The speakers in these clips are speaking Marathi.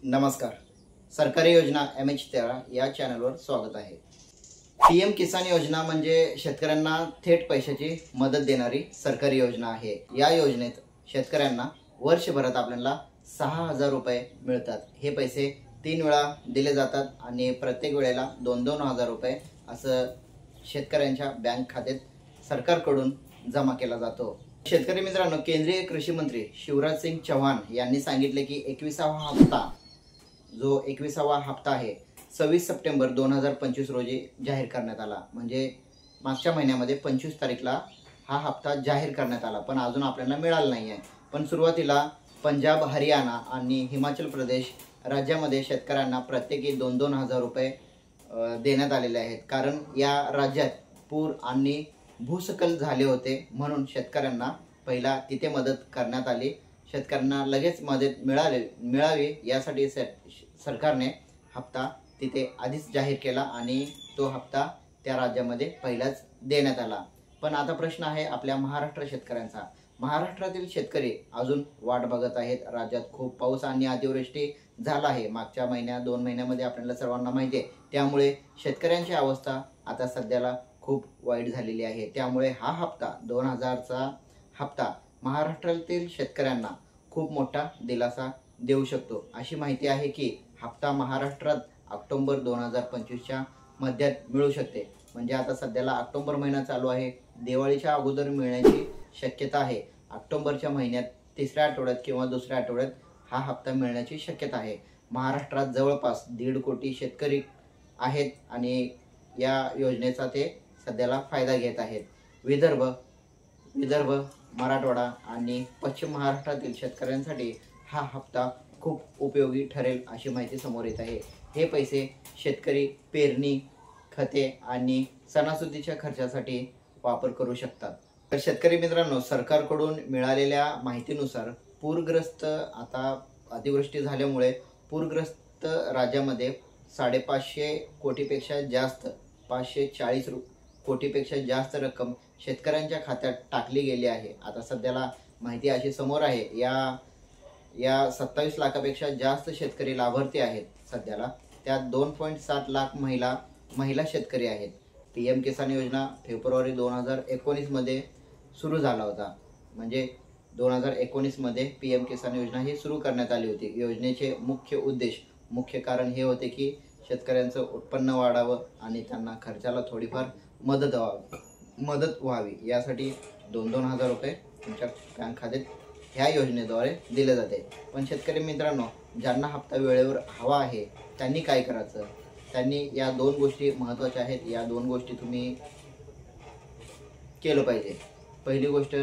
नमस्कार. सरकारी योजना MH13 या चॅनलवर स्वागत आहे. PM किसान योजना म्हणजे शेतकऱ्यांना थेट पैशाची मदत देणारी सरकारी योजना आहे. या योजनेत शेतकऱ्यांना वर्षभरात आपल्याला 6,000 रुपये मिळतात. हे पैसे 3 वेळा दिले जातात आणि प्रत्येक वेळेला 2-2 हजार रुपये असं शेतकऱ्यांच्या बँक खात्यात सरकारकडून जमा केला जातो. शेतकरी मित्रांनो, केंद्रीय कृषी मंत्री शिवराज सिंग चौहान यांनी सांगितले की 21वा हप्ता जो 21वा हप्ता आहे 26 सप्टेंबर 2025 रोजी जाहीर करण्यात आला. म्हणजे मागच्या महिन्यामध्ये 25 तारीखला हा हप्ता जाहीर करण्यात आला, पण अजून आपल्याला मिळाला नाही आहे. पण सुरुवातीला पंजाब, हरियाणा आणि हिमाचल प्रदेश राज्यामध्ये शेतकऱ्यांना प्रत्येकी 2-2 हजार रुपये देण्यात आलेले आहेत. कारण या राज्यात पूर आणि भूस्खलन झाले होते, म्हणून शेतकऱ्यांना पहिला तिथे मदत करण्यात आली. शेतकऱ्यांना लगेच मदत मिळावी यासाठी सरकारने हप्ता तिथे आधीच जाहीर केला आणि तो हप्ता त्या राज्यामध्ये पहिलाच देण्यात आला. पण आता प्रश्न आहे आपल्या महाराष्ट्र शेतकऱ्यांचा. महाराष्ट्रातील शेतकरी अजून वाट बघत आहेत. राज्यात खूप पाऊस आणि अतिवृष्टी झाला आहे मागच्या 1-2 महिन्यामध्ये, आपल्याला सर्वांना माहिती आहे. त्यामुळे शेतकऱ्यांची अवस्था आता सध्याला खूप वाईट झालेली आहे. त्यामुळे हा हप्ता 2000चा हप्ता महाराष्ट्रातील शेतकऱ्यांना खूप मोठा दिलासा देऊ शकतो. अशी माहिती आहे की हप्ता महाराष्ट्रात ऑक्टोबर 2025च्या मध्यात मिळू शकते. म्हणजे आता सध्याला ऑक्टोबर महिना चालू आहे, दिवाळीच्या अगोदर मिळण्याची शक्यता आहे. ऑक्टोबरच्या महिन्यात 3ऱ्या आठवड्यात किंवा 2ऱ्या आठवड्यात हा हप्ता मिळण्याची शक्यता आहे. महाराष्ट्रात जवळपास 1.5 कोटी शेतकरी आहेत आणि या योजनेचा ते सध्याला फायदा घेत आहेत. विदर्भ, मराठवाडा आणि पश्चिम महाराष्ट्रातील शेतकऱ्यांसाठी हा हप्ता खूप उपयोगी ठरेल अशी माहिती समोर येत आहे. हे पैसे शेतकरी पेरणी, खते आणि सणासुदीच्या खर्चासाठी वापर करू शकतात. तर शेतकरी मित्रांनो, सरकारकडून मिळालेल्या माहितीनुसार पूरग्रस्त आता अतिवृष्टी झाल्यामुळे पूरग्रस्त राज्यामध्ये 550 कोटीपेक्षा जास्त 540 कोटीपेक्षा जास्त रक्कम शेतकऱ्यांच्या खात्यात टाकली गेली आहे. आता सध्याला माहिती अशी समोर आहे, या 27 लाखापेक्षा जास्त शेतकरी लाभार्थी आहेत. सध्याला त्यात 2.7 लाख महिला शेतकरी आहेत. PM किसान योजना फेब्रुवारी 2019 मध्ये सुरू झाला होता. म्हणजे 2019 मध्ये PM किसान योजना ही सुरू करण्यात आली होती. योजनेचे मुख्य कारण हे होते की शेतकऱ्यांचं उत्पन्न वाढावं आणि त्यांना खर्चाला थोडीफार मदत व्हावी, यासाठी 2-2 हजार रुपये तुमच्या बँक खात्यात ह्या योजनेद्वारे दिले जाते. पण शेतकरी मित्रांनो, ज्यांना हप्ता वेळेवर हवा आहे त्यांनी काय करायचं? त्यांनी या 2 गोष्टी महत्त्वाच्या आहेत. या 2 गोष्टी तुम्ही केलं पाहिजे. पहिली गोष्ट,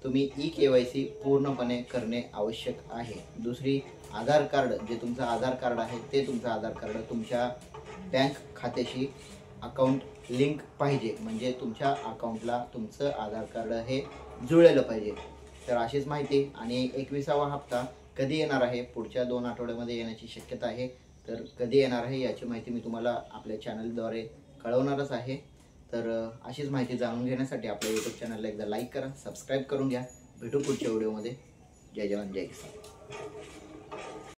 तुम्ही eKYC पूर्णपणे करणे आवश्यक आहे. दुसरी, आधार कार्ड, जे तुमचं आधार कार्ड आहे ते तुमचं आधार कार्ड तुमच्या बँक खात्याशी अकाउंट लिंक पाहिजे. म्हणजे तुमच्या अकाउंटला तुमचं आधार कार्ड हे जुळलेलं पाहिजे. तर अशीच माहिती. आणि 21वा हप्ता कधी येणार आहे? पुढच्या 2 आठवड्यामध्ये येण्याची शक्यता आहे. तर कधी येणार आहे याची माहिती मी तुम्हाला आपल्या चॅनलद्वारे कळवणारच आहे. तर अशीच माहिती जाणून घेण्यासाठी आपल्या YouTube चॅनलला एकदा लाईक करा, सबस्क्राईब करून घ्या. भेटू पुढच्या व्हिडिओमध्ये. जय जवान, जय किसान.